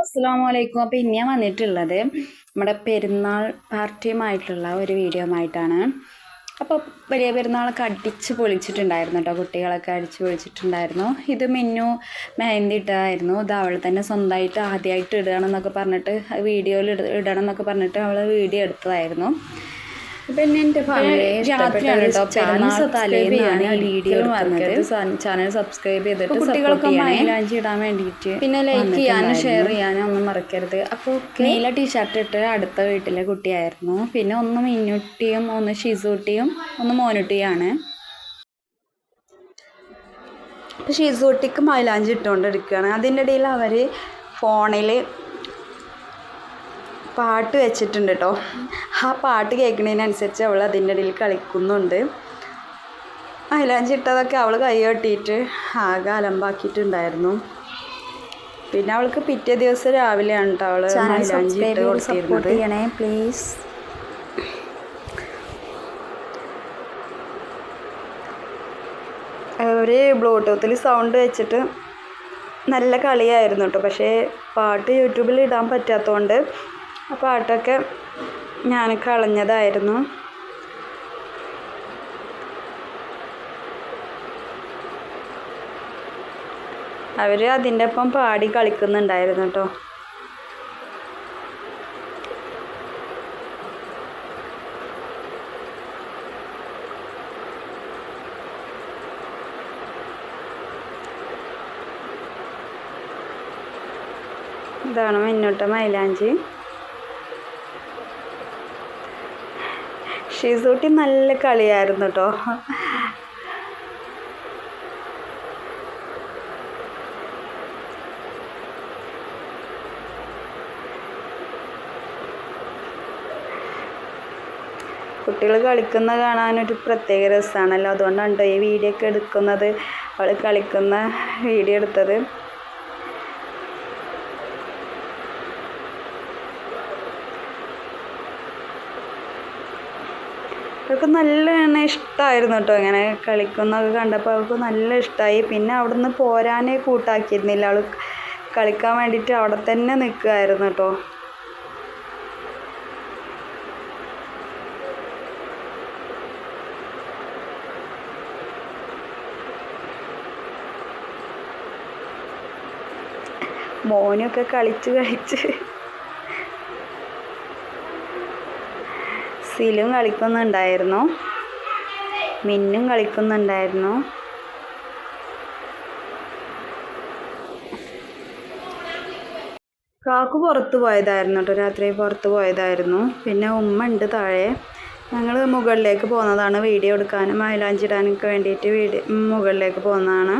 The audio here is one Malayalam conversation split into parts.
അസ്സലാമലൈക്കും. അപ്പോൾ ഇനി ഞാൻ വന്നിട്ടുള്ളത് നമ്മുടെ പെരുന്നാൾ പാർട്ടിയുമായിട്ടുള്ള ഒരു വീഡിയോ ആയിട്ടാണ്. അപ്പോൾ വലിയ പെരുന്നാളൊക്കെ അടിച്ച് പൊളിച്ചിട്ടുണ്ടായിരുന്നു കേട്ടോ. കുട്ടികളൊക്കെ അടിച്ച് പൊളിച്ചിട്ടുണ്ടായിരുന്നു. ഇത് മിന്നു മെഹന്തി ഇട്ടതായിരുന്നു. ഇത് അവൾ തന്നെ സ്വന്തമായിട്ട് ആദ്യമായിട്ട് ഇടണമെന്നൊക്കെ പറഞ്ഞിട്ട് വീഡിയോയിൽ ഇടണം എന്നൊക്കെ പറഞ്ഞിട്ട് അവൾ വീഡിയോ എടുത്തതായിരുന്നു. പിന്നെ എൻ്റെ രാത്രിയാണ് കേട്ടോ പെരുന്നാൾ തലേന്നാണ് ഈ വീഡിയോ വന്നത്. ചാനൽ സബ്സ്ക്രൈബ് ചെയ്തിട്ട് കുട്ടികൾക്ക് മൈലാഞ്ചി ഇടാൻ വേണ്ടിയിട്ട് പിന്നെ ലൈക്ക് ചെയ്യാനും ഷെയർ ചെയ്യാനും ഒന്നും മറക്കരുത്. അപ്പോൾ നീല ടീഷർട്ട് ഇട്ട് അടുത്ത വീട്ടിലെ കുട്ടിയായിരുന്നു. പിന്നെ ഒന്ന് മിന്നുട്ടിയും ഒന്ന് ഷിസൂട്ടിയും ഒന്ന് മോനുട്ടിയാണ്. അപ്പോൾ ഷിസൂട്ടിക്ക് മൈലാഞ്ചി ഇട്ടുകൊണ്ടിരിക്കുകയാണ്. അതിൻ്റെ ഇടയിൽ അവർ ഫോണിൽ പാട്ട് വെച്ചിട്ടുണ്ട് കേട്ടോ. ആ പാട്ട് കേൾക്കുന്നതിനനുസരിച്ച് അവൾ അതിൻ്റെ ഇടയിൽ കളിക്കുന്നുണ്ട്. മൈലാഞ്ചി ഇട്ടതൊക്കെ അവൾ കൈ കെട്ടിയിട്ട് ആകെ അലമ്പാക്കിയിട്ടുണ്ടായിരുന്നു. പിന്നെ അവൾക്ക് പിറ്റേ ദിവസം രാവിലെയാണ് കേട്ടോ അവൾ മൈലാഞ്ചി ഇട്ട് കൊടുത്തിരുന്നത്. പ്ലീസ്. അവർ ബ്ലൂടൂത്തിൽ സൗണ്ട് വെച്ചിട്ട് നല്ല കളിയായിരുന്നു കേട്ടോ. പക്ഷേ പാട്ട് യൂട്യൂബിൽ ഇടാൻ പറ്റാത്തതുകൊണ്ട് ആ പാട്ടൊക്കെ ഞാൻ കളഞ്ഞതായിരുന്നു. അവർ അതിൻ്റെ ഒപ്പം പാടി കളിക്കുന്നുണ്ടായിരുന്നു കേട്ടോ. ഇതാണ് മിന്നുട്ട മൈലാഞ്ചി. ഷിസൂട്ടി നല്ല കളിയായിരുന്നു കേട്ടോ. കുട്ടികൾ കളിക്കുന്ന കാണാനൊരു പ്രത്യേക രസമാണല്ലോ. അതുകൊണ്ടാണ് ഈ വീഡിയോ ഒക്കെ എടുക്കുന്നത്. അവൾ കളിക്കുന്ന വീഡിയോ എടുത്തത്. അവൾക്ക് നല്ല ഇഷ്ടമായിരുന്നു കേട്ടോ. ഇങ്ങനെ കളിക്കുന്നതൊക്കെ കണ്ടപ്പോൾ അവൾക്ക് നല്ല ഇഷ്ടമായി. പിന്നെ അവിടെ നിന്ന് പോരാനേ കൂട്ടാക്കിയിരുന്നില്ല. അവൾ കളിക്കാൻ വേണ്ടിയിട്ട് അവിടെ തന്നെ നിൽക്കുമായിരുന്നു കേട്ടോ. മോനൊക്കെ കളിച്ച് സിലും കളിക്കുന്നുണ്ടായിരുന്നു, മിന്നും കളിക്കുന്നുണ്ടായിരുന്നു. കാക്കു പുറത്ത് പോയതായിരുന്നു കേട്ടോ. രാത്രി പുറത്ത് പോയതായിരുന്നു. പിന്നെ ഉമ്മ ഉണ്ട് താഴെ. ഞങ്ങൾ മുകളിലേക്ക് പോകുന്നതാണ് വീഡിയോ എടുക്കാനും മൈലാഞ്ചി ഇടാനൊക്കെ വേണ്ടിയിട്ട് മുകളിലേക്ക് പോകുന്നതാണ്.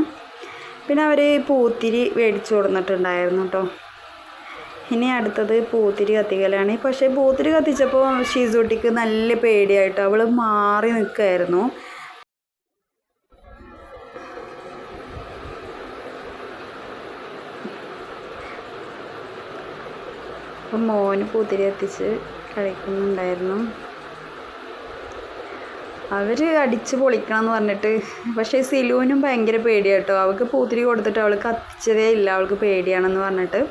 പിന്നെ അവർ പൂത്തിരി മേടിച്ചു കൊടുത്തിട്ടുണ്ടായിരുന്നു കേട്ടോ. ഇനി അടുത്തത് പൂത്തിരി കത്തിക്കലാണ്. പക്ഷേ പൂത്തിരി കത്തിച്ചപ്പോൾ ഷിസൂട്ടിക്ക് നല്ല പേടിയായിട്ട് അവൾ മാറി നിൽക്കുമായിരുന്നു. അപ്പം മോന് പൂത്തിരി കത്തിച്ച് കളിക്കുന്നുണ്ടായിരുന്നു. അവർ അടിച്ച് പൊളിക്കണം എന്ന് പറഞ്ഞിട്ട്. പക്ഷേ സിലുവിനും ഭയങ്കര പേടിയാട്ടോ. അവൾക്ക് പൂത്തിരി കൊടുത്തിട്ട് അവൾ കത്തിച്ചതേ ഇല്ല. അവൾക്ക് പേടിയാണെന്ന് പറഞ്ഞിട്ട്.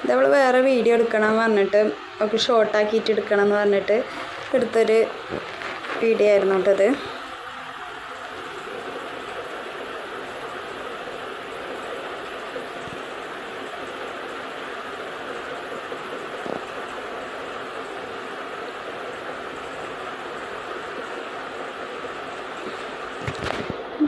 ഇതവൾ വേറെ വീഡിയോ എടുക്കണം പറഞ്ഞിട്ട് അവൾക്ക് ഷോർട്ടാക്കിയിട്ട് എടുക്കണം എന്ന് പറഞ്ഞിട്ട് എടുത്തൊരു വീഡിയോ ആയിരുന്നു കേട്ടത്.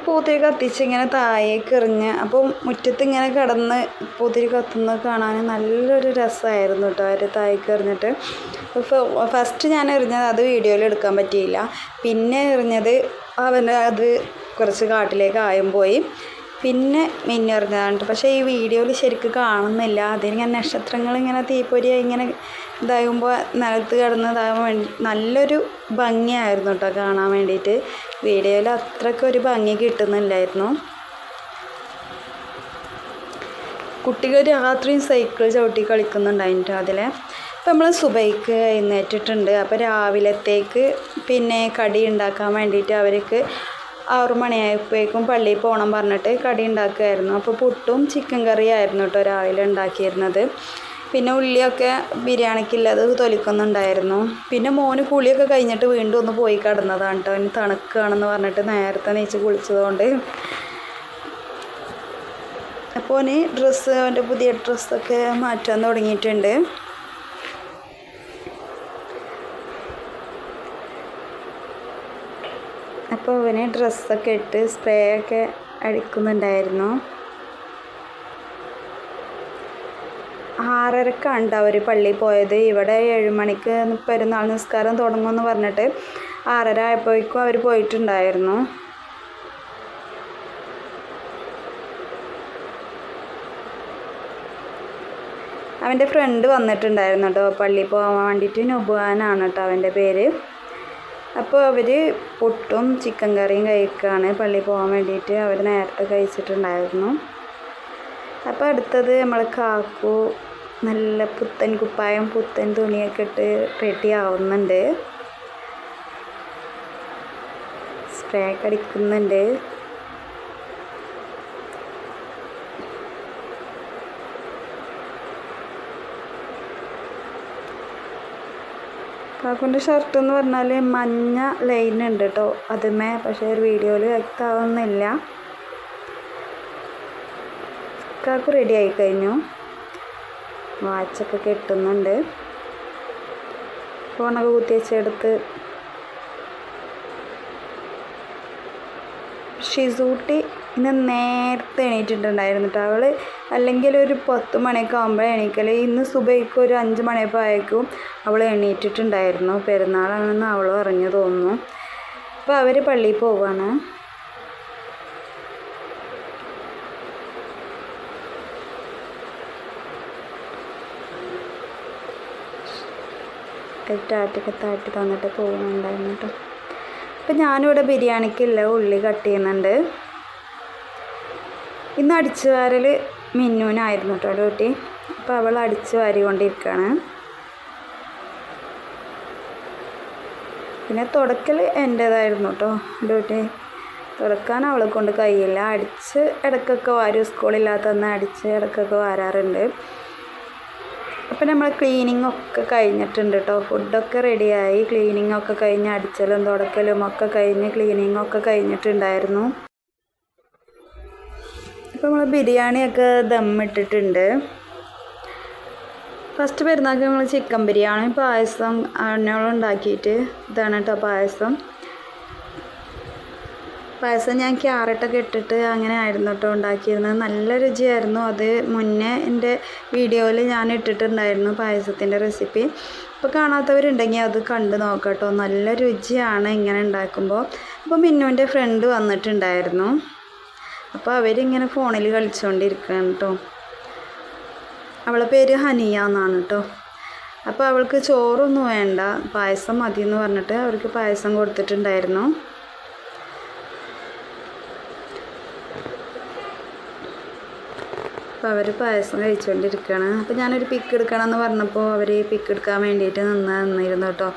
പൂത്തിരി കത്തിച്ച് ഇങ്ങനെ താഴേക്ക് എറിഞ്ഞ് അപ്പം മുറ്റത്ത് ഇങ്ങനെ കിടന്ന് പൂത്തിരി കത്തുന്നത് കാണാൻ നല്ലൊരു രസമായിരുന്നു കേട്ടോ. അവർ താഴേക്ക് എറിഞ്ഞിട്ട് ഫസ്റ്റ് ഞാൻ എറിഞ്ഞത് അത് വീഡിയോയിൽ എടുക്കാൻ പറ്റിയില്ല. പിന്നെ എറിഞ്ഞത് അത് കുറച്ച് കാട്ടിലേക്ക് ആയും പോയി. പിന്നെ മിന്നെറിഞ്ഞതാണ്. പക്ഷേ ഈ വീഡിയോയിൽ ശരിക്കും കാണുന്നില്ല. അതിനിങ്ങനെ നക്ഷത്രങ്ങൾ ഇങ്ങനെ തീപ്പൊരിയായി ഇങ്ങനെ ഇതാകുമ്പോൾ നിലത്ത് കിടന്നതാകാൻ വേണ്ടി നല്ലൊരു ഭംഗിയായിരുന്നു കേട്ടോ കാണാൻ വേണ്ടിയിട്ട്. വീഡിയോയിൽ അത്രയ്ക്കൊരു ഭംഗി കിട്ടുന്നില്ലായിരുന്നു. കുട്ടികൾ രാത്രി സൈക്കിൾ ചവിട്ടി കളിക്കുന്നുണ്ടായിട്ട് അതിലെ. അപ്പോൾ നമ്മൾ സുബൈക്ക് എഴുന്നേറ്റിട്ടുണ്ട്. അപ്പോൾ രാവിലത്തേക്ക് പിന്നെ കടി ഉണ്ടാക്കാൻ വേണ്ടിയിട്ട് അവർക്ക് 6 മണിയായപ്പോഴേക്കും പള്ളിയിൽ പോകണം പറഞ്ഞിട്ട് കടി ഉണ്ടാക്കുമായിരുന്നു. അപ്പോൾ പുട്ടും ചിക്കൻ കറിയായിരുന്നു കേട്ടോ രാവിലെ ഉണ്ടാക്കിയിരുന്നത്. പിന്നെ ഉള്ളിയൊക്കെ ബിരിയാണിക്കുള്ളത് തൊലിക്കുന്നുണ്ടായിരുന്നു. പിന്നെ മോന് കുളിയൊക്കെ കഴിഞ്ഞിട്ട് വീണ്ടും ഒന്ന് പോയി കിടന്നതാണ് കേട്ടോ. അവന് തണുക്കുകയാണെന്ന് പറഞ്ഞിട്ട് നേരത്തെ നീച്ച് കുളിച്ചതുകൊണ്ട്. അപ്പോൾ അവന് അവൻ്റെ പുതിയ ഡ്രസ്സൊക്കെ മാറ്റാൻ തുടങ്ങിയിട്ടുണ്ട്. അപ്പോൾ അവന് ഡ്രസ്സൊക്കെ ഇട്ട് സ്പ്രേ ഒക്കെ അടിക്കുന്നുണ്ടായിരുന്നു. 6:30 അവർ പള്ളിയിൽ പോയത്. ഇവിടെ 7 മണിക്ക് പെരുന്നാൾ നിസ്കാരം തുടങ്ങുമെന്ന് പറഞ്ഞിട്ട് 6:30 ആയപ്പോഴേക്കും അവർ പോയിട്ടുണ്ടായിരുന്നു. അവൻ്റെ ഫ്രണ്ട് വന്നിട്ടുണ്ടായിരുന്നു കേട്ടോ പള്ളിയിൽ പോകാൻ വേണ്ടിയിട്ട്. നുബാനാണ് കേട്ടോ അവൻ്റെ പേര്. അപ്പോൾ അവർ പുട്ടും ചിക്കൻ കറിയും കഴിക്കുകയാണ് പള്ളിയിൽ പോകാൻ വേണ്ടിയിട്ട്. അവർ നേരത്തെ കഴിച്ചിട്ടുണ്ടായിരുന്നു. അപ്പോൾ അടുത്തത് നമ്മൾ കാക്കു നല്ല പുത്തൻ കുപ്പായം പുത്തൻ തുണിയൊക്കെ ഇട്ട് റെഡി ആവുന്നുണ്ട്. സ്പ്രേ ഒക്കെ അടിക്കുന്നുണ്ട്. കാക്കുൻ്റെ ഷർട്ട് എന്ന് പറഞ്ഞാൽ മഞ്ഞ ലൈൻ ഉണ്ട് കേട്ടോ അതുമേ. പക്ഷേ ഒരു വീഡിയോയിൽ വ്യക്തമാവുന്നില്ല. കാക്കു റെഡി ആയി കഴിഞ്ഞു. വാച്ചൊക്കെ കെട്ടുന്നുണ്ട്. ഫോണൊക്കെ കുത്തിവെച്ചെടുത്ത് ഷിസൂട്ടി ഇന്ന് നേരത്തെ എണീറ്റിട്ടുണ്ടായിരുന്നു കേട്ടോ. അവൾ അല്ലെങ്കിൽ ഒരു 10 മണിയൊക്കെ ആകുമ്പോൾ എണീക്കൽ. ഇന്ന് സുബൈക്ക് ഒരു 5 മണിയപ്പോൾ ആയേക്കും അവൾ എണീറ്റിട്ടുണ്ടായിരുന്നു. പെരുന്നാളാണെന്ന് അവളും അറിഞ്ഞു തോന്നുന്നു. അപ്പോൾ അവർ പള്ളിയിൽ പോവുകയാണ്. ടാറ്റൊക്കെ താറ്റി തന്നിട്ട് പോകുന്നുണ്ടായിരുന്നു കേട്ടോ. അപ്പം ഞാനിവിടെ ബിരിയാണിക്കുള്ള ഉള്ളി കട്ട് ചെയ്യുന്നുണ്ട്. ഇന്ന് അടിച്ചു വാരൽ മിന്നൂനായിരുന്നു കേട്ടോ ഡ്യൂട്ടി. അപ്പോൾ അവൾ അടിച്ചു വാരിക്കൊണ്ടിരിക്കുകയാണ്. പിന്നെ തുടക്കൽ എൻ്റേതായിരുന്നു കേട്ടോ ഡ്യൂട്ടി. തുടക്കാൻ അവളെ കൊണ്ട് കഴിയില്ല. അടിച്ച് ഇടയ്ക്കൊക്കെ വാരും. സ്കൂളില്ലാത്തന്ന് അടിച്ച് ഇടയ്ക്കൊക്കെ വാരാറുണ്ട്. അപ്പം നമ്മൾ ക്ലീനിങ് ഒക്കെ കഴിഞ്ഞിട്ടുണ്ട് കേട്ടോ. ഫുഡൊക്കെ റെഡിയായി. ക്ലീനിങ് ഒക്കെ കഴിഞ്ഞ് അടിച്ചലും തുടക്കലും ഒക്കെ കഴിഞ്ഞ് ക്ലീനിങ് ഒക്കെ കഴിഞ്ഞിട്ടുണ്ടായിരുന്നു. അപ്പോൾ നമ്മൾ ബിരിയാണിയൊക്കെ ദമ്മിട്ടിട്ടുണ്ട്. ഫസ്റ്റ് പെരുന്നാൾക്ക് നമ്മൾ ചിക്കൻ ബിരിയാണി പായസം അന്നോളം ഉണ്ടാക്കിയിട്ട് ഇതാണ് കേട്ടോ പായസം. ഞാൻ ക്യാരറ്റൊക്കെ ഇട്ടിട്ട് അങ്ങനെ ആയിരുന്നു കേട്ടോ ഉണ്ടാക്കിയിരുന്നത്. നല്ല രുചിയായിരുന്നു. അത് മുന്നേ എൻ്റെ വീഡിയോയിൽ ഞാൻ ഇട്ടിട്ടുണ്ടായിരുന്നു പായസത്തിൻ്റെ റെസിപ്പി. അപ്പോൾ കാണാത്തവരുണ്ടെങ്കിൽ അത് കണ്ടു നോക്കാം കേട്ടോ. നല്ല രുചിയാണ് ഇങ്ങനെ ഉണ്ടാക്കുമ്പോൾ. അപ്പോൾ മിന്നുവിൻ്റെ ഫ്രണ്ട് വന്നിട്ടുണ്ടായിരുന്നു. അപ്പോൾ അവരിങ്ങനെ ഫോണിൽ കളിച്ചുകൊണ്ടിരിക്കുകയാണ് കേട്ടോ. അവളുടെ പേര് ഹനിയ എന്നാണ് കേട്ടോ. അപ്പോൾ അവൾക്ക് ചോറൊന്നും വേണ്ട, പായസം മതി എന്ന് പറഞ്ഞിട്ട് അവർക്ക് പായസം കൊടുത്തിട്ടുണ്ടായിരുന്നു. അപ്പോൾ അവർ പായസം കഴിച്ചുകൊണ്ടിരിക്കുകയാണ്. അപ്പോൾ ഞാനൊരു പിക്ക് എടുക്കണം എന്ന് പറഞ്ഞപ്പോൾ അവർ പിക്ക് എടുക്കാൻ വേണ്ടിയിട്ട് നിന്നിരുന്നു കേട്ടോ.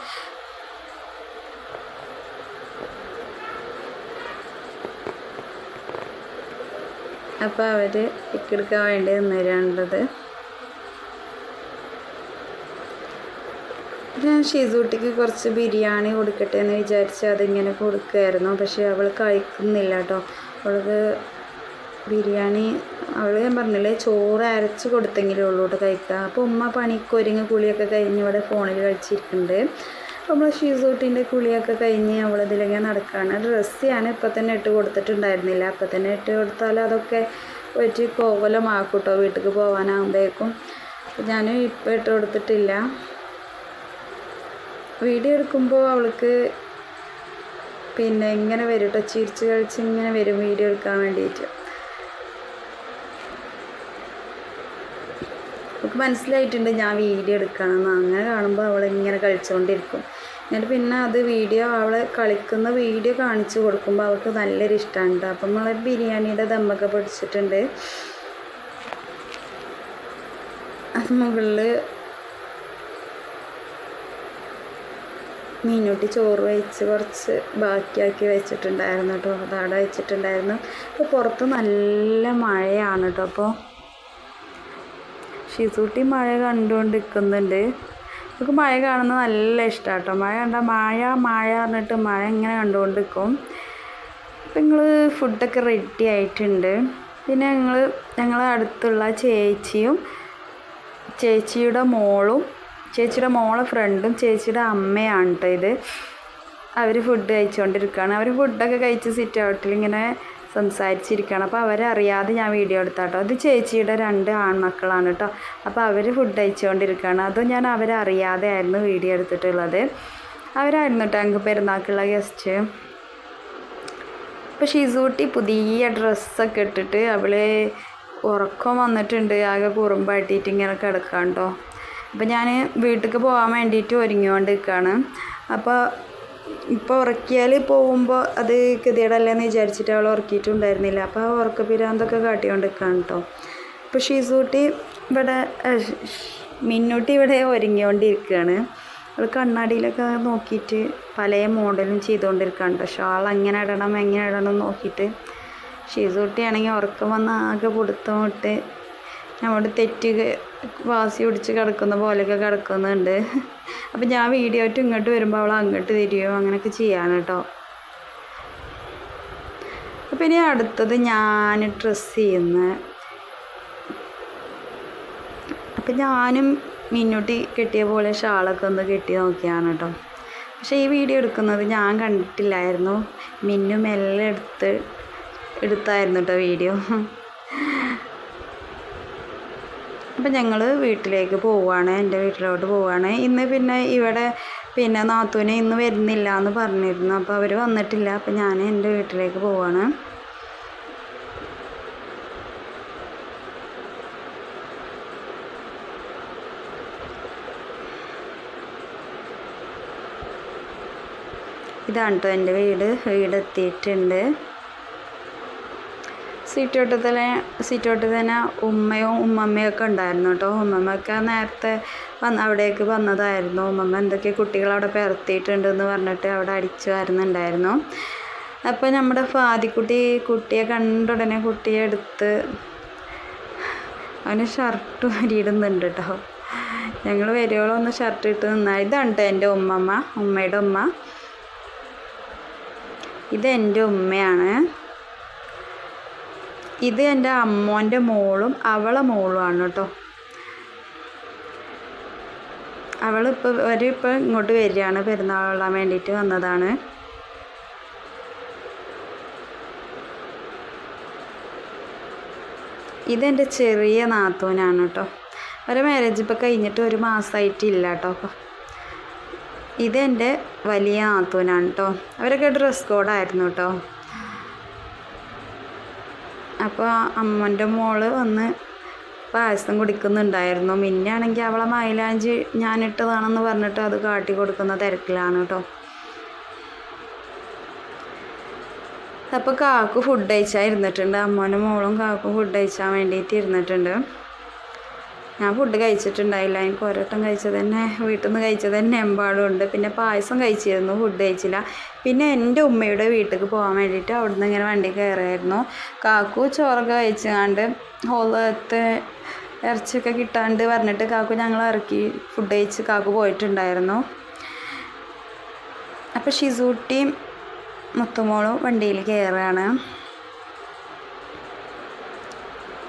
അപ്പോൾ അവർ പിക്ക് എടുക്കാൻ വേണ്ടി നിന്നിരുന്നത്. ഞാൻ ഷീസൂട്ടിക്ക് കുറച്ച് ബിരിയാണി കൊടുക്കട്ടെ എന്ന് വിചാരിച്ച് അതിങ്ങനെ കൊടുക്കുമായിരുന്നു. പക്ഷേ അവൾ കഴിക്കുന്നില്ല കേട്ടോ. അവൾക്ക് ബിരിയാണി ഞാൻ പറഞ്ഞില്ലേ ചോറ് അരച്ച് കൊടുത്തെങ്കിലേ ഉള്ളൂ കേട്ടോ കഴിക്കുക. അപ്പോൾ ഉമ്മ പണിക്കൊരുങ്ങി കുളിയൊക്കെ കഴിഞ്ഞ് ഇവിടെ ഫോണിൽ കളിച്ചിരിക്കുന്നുണ്ട്. അപ്പോൾ നമ്മൾ ഷീസൂട്ടിൻ്റെ കുളിയൊക്കെ കഴിഞ്ഞ് അവളിതിലേക്ക് നടക്കുകയാണ്. ഡ്രസ്സാണ് ഇപ്പം തന്നെ ഇട്ട് കൊടുത്തിട്ടുണ്ടായിരുന്നില്ല. അപ്പം തന്നെ ഇട്ട് കൊടുത്താൽ അതൊക്കെ വെച്ച് കോലമാക്കും കേട്ടോ വീട്ടിലേക്ക് പോകാനാകുമ്പോഴേക്കും. ഞാൻ ഇപ്പം ഇട്ട് കൊടുത്തിട്ടില്ല. വീഡിയോ എടുക്കുമ്പോൾ അവൾക്ക് പിന്നെ ഇങ്ങനെ വരും കേട്ടോ, ചിരിച്ച് കളിച്ച് ഇങ്ങനെ വരും വീഡിയോ എടുക്കാൻ വേണ്ടിയിട്ട്. അവൾക്ക് മനസ്സിലായിട്ടുണ്ട് ഞാൻ വീഡിയോ എടുക്കണമെന്ന്. അങ്ങനെ കാണുമ്പോൾ അവളിങ്ങനെ കളിച്ചുകൊണ്ടിരിക്കും. എന്നിട്ട് പിന്നെ അത് വീഡിയോ അവളെ കളിക്കുന്ന വീഡിയോ കാണിച്ചു കൊടുക്കുമ്പോൾ അവൾക്ക് നല്ലൊരു ഇഷ്ടമാണ്. അപ്പം നമ്മൾ ബിരിയാണിയുടെ ദമ്മൊക്കെ പൊടിച്ചിട്ടുണ്ട്. മുകളിൽ മീനൂട്ടി ചോറ് വെച്ച് കുറച്ച് ബാക്കിയാക്കി വെച്ചിട്ടുണ്ടായിരുന്നു കേട്ടോ. അതവിടെ വെച്ചിട്ടുണ്ടായിരുന്നു. അപ്പോൾ പുറത്ത് നല്ല മഴയാണ് കേട്ടോ. അപ്പോൾ ഷിസൂട്ടി മഴ കണ്ടുകൊണ്ടിരിക്കുന്നുണ്ട്. നമുക്ക് മഴ കാണുന്നത് നല്ല ഇഷ്ടമാണ് കേട്ടോ. മഴ കണ്ടാൽ മഴ പറഞ്ഞിട്ട് മഴ ഇങ്ങനെ കണ്ടുകൊണ്ടിരിക്കും. അപ്പം നിങ്ങൾ ഫുഡൊക്കെ റെഡി ആയിട്ടുണ്ട്. പിന്നെ ഞങ്ങൾ അടുത്തുള്ള ചേച്ചിയുടെ മോളെ ഫ്രണ്ടും ചേച്ചിയുടെ അമ്മയാണ് കേട്ടോ ഇത്. അവർ ഫുഡ് കഴിച്ചുകൊണ്ടിരിക്കുകയാണ്. അവർ ഫുഡൊക്കെ കഴിച്ച് സിറ്റ് ഔട്ടിൽ ഇങ്ങനെ സംസാരിച്ചിരിക്കുകയാണ്. അപ്പോൾ അവരറിയാതെ ഞാൻ വീഡിയോ എടുത്താട്ടോ. അത് ചേച്ചിയുടെ 2 ആൺമക്കളാണ് കേട്ടോ. അപ്പോൾ അവർ ഫുഡ് കഴിച്ചുകൊണ്ടിരിക്കുകയാണ്. അതും ഞാൻ അവരറിയാതെ ആയിരുന്നു വീഡിയോ എടുത്തിട്ടുള്ളത്. അവരായിരുന്നു കേട്ടോ ഞങ്ങൾക്ക് പെരുന്നാൾക്കുള്ള ഗസ്റ്റ്. അപ്പോൾ ഷിസൂട്ടി പുതിയ ഡ്രസ്സൊക്കെ ഇട്ടിട്ട് അവൾ ഉറക്കം വന്നിട്ടുണ്ട്. ആകെ കുറുമ്പായിട്ടിട്ട് ഇങ്ങനെ കിടക്കാം കേട്ടോ. അപ്പോൾ ഞാൻ വീട്ടിലേക്ക് പോകാൻ വേണ്ടിയിട്ട് ഒരുങ്ങിക്കൊണ്ട് നിൽക്കുകയാണ്. അപ്പോൾ ഇപ്പോൾ ഉറക്കിയാൽ പോകുമ്പോൾ അത് ഗതികേടല്ലേന്ന് വിചാരിച്ചിട്ട് അവൾ ഉറക്കിയിട്ടുണ്ടായിരുന്നില്ല. അപ്പോൾ ആ ഉറക്കപ്പിരാന്തൊക്കെ കാട്ടിക്കൊണ്ട് നിൽക്കുകയാണ് കേട്ടോ. അപ്പോൾ ഷിസൂട്ടി മിന്നൂട്ടി ഇവിടെ ഒരുങ്ങിക്കൊണ്ടിരിക്കുകയാണ്. അവൾ കണ്ണാടിയിലൊക്കെ നോക്കിയിട്ട് പല മോഡലും ചെയ്തുകൊണ്ടിരിക്കുകയാണ് കേട്ടോ. ഷാൾ എങ്ങനെ ഇടണം നോക്കിയിട്ട്. ഷിസൂട്ടിയാണെങ്കിൽ ഉറക്കം വന്ന് ആകെ പിടുത്തം വിട്ട് നമ്മുടെ തെറ്റ് വാസി പിടിച്ച് കിടക്കുന്ന പോലെയൊക്കെ കിടക്കുന്നുണ്ട്. അപ്പം ഞാൻ വീഡിയോ ആയിട്ട് ഇങ്ങോട്ട് വരുമ്പോൾ അവൾ അങ്ങോട്ട് തിരിയോ അങ്ങനെയൊക്കെ ചെയ്യാണ് കേട്ടോ. അപ്പം ഇനി അടുത്തത് ഞാൻ ഡ്രസ്സ് ചെയ്യുന്ന. അപ്പം ഞാനും മിന്നൂട്ടി കെട്ടിയ പോലെ ഷാളൊക്കെ ഒന്ന് കെട്ടി നോക്കിയാണ് കേട്ടോ. പക്ഷേ ഈ വീഡിയോ എടുക്കുന്നത് ഞാൻ കണ്ടിട്ടില്ലായിരുന്നു. മിന്നു മെല്ലെ എടുത്തായിരുന്നു കേട്ടോ വീഡിയോ. അപ്പം ഞങ്ങൾ വീട്ടിലേക്ക് പോവുകയാണ്, എൻ്റെ വീട്ടിലോട്ട് പോവുകയാണ്. ഇന്ന് പിന്നെ നാത്തൂനെ ഇന്ന് വരുന്നില്ല എന്ന് പറഞ്ഞിരുന്നു. അപ്പോൾ അവർ വന്നിട്ടില്ല. അപ്പം ഞാൻ എൻ്റെ വീട്ടിലേക്ക് പോവുകയാണ്. ഇതാണ് കേട്ടോ എൻ്റെ വീടെത്തിയിട്ടുണ്ട്. സീറ്റോട്ട് തന്നെ ഉമ്മയും ഉമ്മമ്മയൊക്കെ ഉണ്ടായിരുന്നു കേട്ടോ. ഉമ്മമ്മയൊക്കെ നേരത്തെ അവിടേക്ക് വന്നതായിരുന്നു. ഉമ്മമ്മ എന്തൊക്കെ കുട്ടികളവിടെ പെരത്തിയിട്ടുണ്ടെന്ന് പറഞ്ഞിട്ട് അവിടെ അടിച്ചു വരുന്നുണ്ടായിരുന്നു. അപ്പോൾ നമ്മുടെ കുട്ടിയെ കണ്ട ഉടനെ കുട്ടിയെ എടുത്ത് അവന് ഷർട്ട് വരിയിടുന്നുണ്ട് കേട്ടോ. ഞങ്ങൾ വരുവോളം ഒന്ന് ഷർട്ട് ഇട്ട് നിന്നാൽ. ഇതാണ് കേട്ടോ എൻ്റെ ഉമ്മയുടെ ഉമ്മ. ഇത് എൻ്റെ ഉമ്മയാണ്. ഇത് എൻ്റെ അമ്മോൻ്റെ മോളും അവളെ മോളുമാണ് കേട്ടോ. അവരിപ്പോൾ ഇങ്ങോട്ട് വരികയാണ്, പെരുന്നാൾ കൊള്ളാൻ വേണ്ടിയിട്ട് വന്നതാണ്. ഇതെൻ്റെ ചെറിയ നാത്തൂനാണ് കേട്ടോ. അവരെ മാരേജ് ഇപ്പോൾ കഴിഞ്ഞിട്ട് 1 മാസമായിട്ടില്ല കേട്ടോ. ഇതെൻ്റെ വലിയ നാത്തൂനാണ് കേട്ടോ. അവരൊക്കെ ഡ്രസ് കോഡായിരുന്നു കേട്ടോ. അപ്പോൾ അമ്മൻ്റെ മോള് വന്ന് പായസം കുടിക്കുന്നുണ്ടായിരുന്നു. മിന്നാണെങ്കിൽ അവളെ മൈലാഞ്ചി ഞാനിട്ടതാണെന്ന് പറഞ്ഞിട്ട് അത് കാട്ടി കൊടുക്കുന്ന തിരക്കിലാണ് കേട്ടോ. അപ്പോൾ കാക്കു ഫുഡ് കഴിച്ചാൽ ഇരുന്നിട്ടുണ്ട്. അമ്മോൻ്റെ മോളും കാക്കും ഫുഡ് കഴിച്ചാൻ വേണ്ടിയിട്ട് ഇരുന്നിട്ടുണ്ട്. ഞാൻ ഫുഡ് കഴിച്ചിട്ടുണ്ടായില്ല. എനിക്ക് ഒരട്ടം വീട്ടിൽ നിന്ന് കഴിച്ചത് തന്നെ എമ്പാടുണ്ട്. പിന്നെ പായസം കഴിച്ചിരുന്നു, ഫുഡ് കഴിച്ചില്ല. പിന്നെ എൻ്റെ ഉമ്മയുടെ വീട്ടിലേക്ക് പോകാൻ വേണ്ടിയിട്ട് അവിടുന്ന് ഇങ്ങനെ വണ്ടി കയറിയായിരുന്നു. കാക്കു ചോറൊക്കെ കഴിച്ചുകൊണ്ട് ഹോളത്തെ ഇറച്ചിയൊക്കെ കിട്ടാണ്ട് പറഞ്ഞിട്ട് കാക്കു ഞങ്ങൾ ഇറക്കി ഫുഡ് കഴിച്ച് കാക്കു പോയിട്ടുണ്ടായിരുന്നു. അപ്പോൾ ഷിസൂട്ടിയും മുത്തുമോളും വണ്ടിയിൽ കയറുകയാണ്.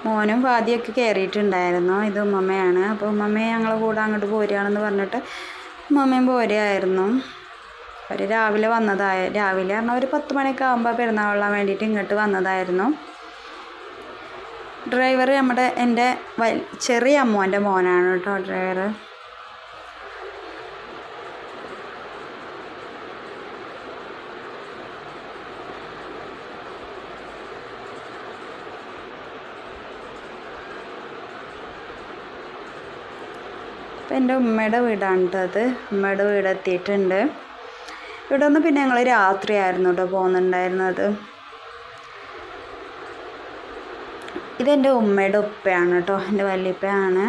മോനും ഫാദിയൊക്കെ കയറിയിട്ടുണ്ടായിരുന്നു. ഇത് ഉമ്മമ്മയാണ്. അപ്പോൾ ഉമ്മമ്മയെ ഞങ്ങളെ കൂടെ അങ്ങോട്ട് പോരുകയാണെന്ന് പറഞ്ഞിട്ട് ഉമ്മമ്മയും പോരുകയായിരുന്നു. അവർ രാവിലെ പറഞ്ഞാൽ ഒരു 10 മണിയൊക്കെ ആകുമ്പോൾ പെരുന്നാൾ കൊള്ളാൻ വേണ്ടിയിട്ട് ഇങ്ങോട്ട് വന്നതായിരുന്നു. ഡ്രൈവർ എൻ്റെ ചെറിയ അമ്മോൻ്റെ മോനാണ് കേട്ടോ ഡ്രൈവർ. അപ്പം എൻ്റെ ഉമ്മയുടെ വീടാണ് കേട്ടോ അത്. ഉമ്മയുടെ വീടെത്തിയിട്ടുണ്ട്. ഇവിടെ നിന്ന് പിന്നെ ഞങ്ങൾ രാത്രിയായിരുന്നു കേട്ടോ പോകുന്നുണ്ടായിരുന്നത്. ഇതെൻ്റെ ഉമ്മയുടെ ഉപ്പയാണ് കേട്ടോ, എൻ്റെ വല്യപ്പയാണ്.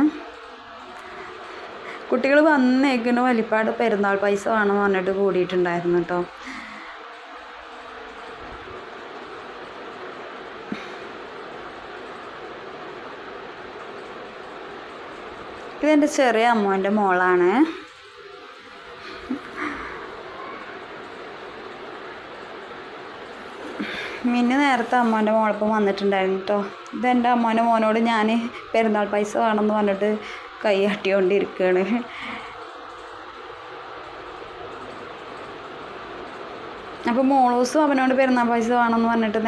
കുട്ടികൾ വന്നേക്കിന് വലിപ്പാട് പെരുന്നാൾ പൈസ വേണമെന്ന് പറഞ്ഞിട്ട് കൂടിയിട്ടുണ്ടായിരുന്നു കേട്ടോ. ഇതെൻ്റെ ചെറിയ അമ്മോൻ്റെ മോളാണ്. മിന്നു നേരത്തെ അമ്മോൻ്റെ മോളൊപ്പം വന്നിട്ടുണ്ടായിരുന്നു കേട്ടോ. ഇതെൻ്റെ അമ്മോൻ്റെ മോനോട് ഞാൻ പെരുന്നാൾ പൈസ വേണമെന്ന് പറഞ്ഞിട്ട് കൈ ആട്ടിക്കൊണ്ടിരിക്കുകയാണ്. അപ്പോൾ മോളൂസും അവനോട് പെരുന്നാൾ പൈസ വേണമെന്ന് പറഞ്ഞിട്ട്